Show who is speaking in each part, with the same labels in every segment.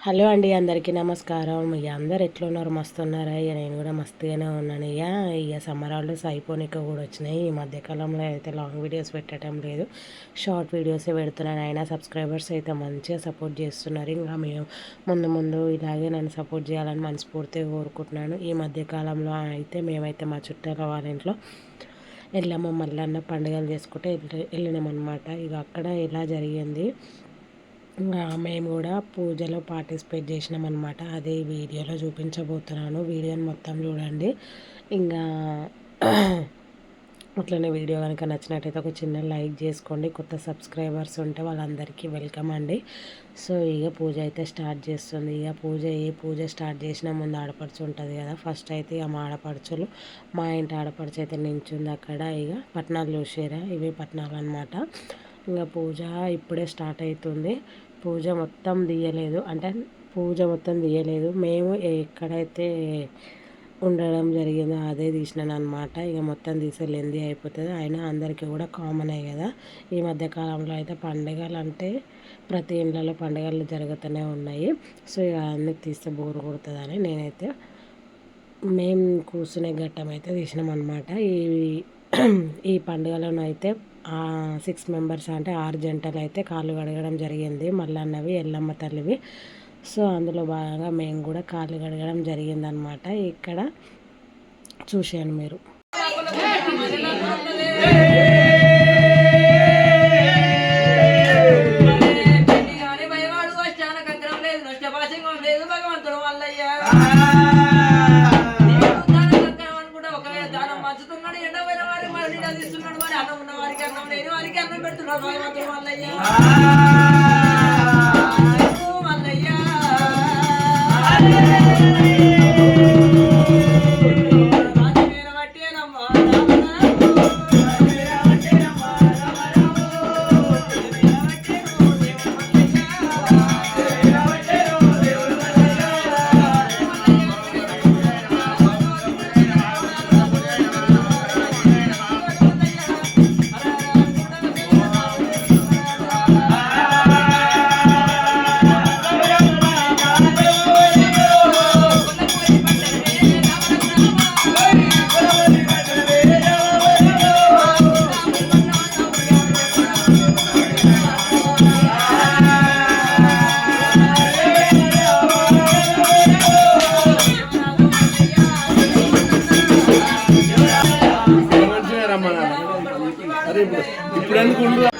Speaker 1: Hello అండి, అందరికీ నమస్కారం. ఇక అందరు ఎట్లున్నారు? మస్తున్నారా? ఇక నేను కూడా మస్తుగానే ఉన్నాను. ఇక సమ్మర్ హాలిడేస్ అయిపోనిక కూడా వచ్చినాయి. ఈ మధ్యకాలంలో అయితే లాంగ్ వీడియోస్ పెట్టడం లేదు, షార్ట్ వీడియోసే పెడుతున్నాను. అయినా సబ్స్క్రైబర్స్ అయితే మంచిగా సపోర్ట్ చేస్తున్నారు. ఇంకా మేము ముందు ముందు ఇలాగే నన్ను సపోర్ట్ చేయాలని మనస్ఫూర్తిగా కోరుకుంటున్నాను. ఈ మధ్యకాలంలో అయితే మేమైతే మా చుట్టాల వాళ్ళ ఇంట్లో ఎల్లమ్మ మల్లన్న పండుగలు చేసుకుంటే వెళ్ళినామన్నమాట. ఇక అక్కడ ఎలా జరిగింది, ఇంకా మేము కూడా పూజలో పార్టిసిపేట్ చేసినాం అనమాట. అదే వీడియోలో చూపించబోతున్నాను. వీడియోని మొత్తం చూడండి. ఇంకా అట్లనే వీడియో కనుక నచ్చినట్టయితే ఒక చిన్న లైక్ చేసుకోండి. కొత్త సబ్స్క్రైబర్స్ ఉంటే వాళ్ళందరికీ వెల్కమ్ అండి. సో ఇక పూజ అయితే స్టార్ట్ చేస్తుంది. ఇక పూజ స్టార్ట్ చేసిన ముందు ఆడపడుచు ఉంటుంది కదా. ఫస్ట్ అయితే ఇక మా ఆడపడుచులు, మా ఇంటి ఆడపడుచు అయితే నించుంది అక్కడ. ఇక పట్నాలు చూసారా, ఇవే పట్నాలు అనమాట. ఇంకా పూజ ఇప్పుడే స్టార్ట్ అవుతుంది. పూజ మొత్తం తీయలేదు, మేము ఎక్కడైతే ఉండడం జరిగిందో అదే తీసినాను అనమాట. ఇక మొత్తం తీసే లెంది అయిపోతుంది. అయినా అందరికీ కూడా కామనే కదా. ఈ మధ్యకాలంలో అయితే పండుగలు అంటే ప్రతి ఇండ్లలో పండుగలు జరుగుతూనే ఉన్నాయి. సో ఇక అన్నీ తీస్తే బోరు కొడుతుందని నేనైతే మేము కూర్చునే ఘట్టం అయితే తీసినాం అనమాట. ఈ పండుగలను అయితే 6 మెంబర్స్ అంటే 6 జంటలు అయితే కాళ్ళు కడగడం జరిగింది. మల్లన్నవి, ఎల్లమ్మ తల్లివి. సో అందులో బాగా మేము కూడా కాళ్ళు కడగడం జరిగిందనమాట. ఇక్కడ చూశాను మీరు. ఇప్పుడు ఎందుకు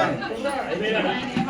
Speaker 2: బాగా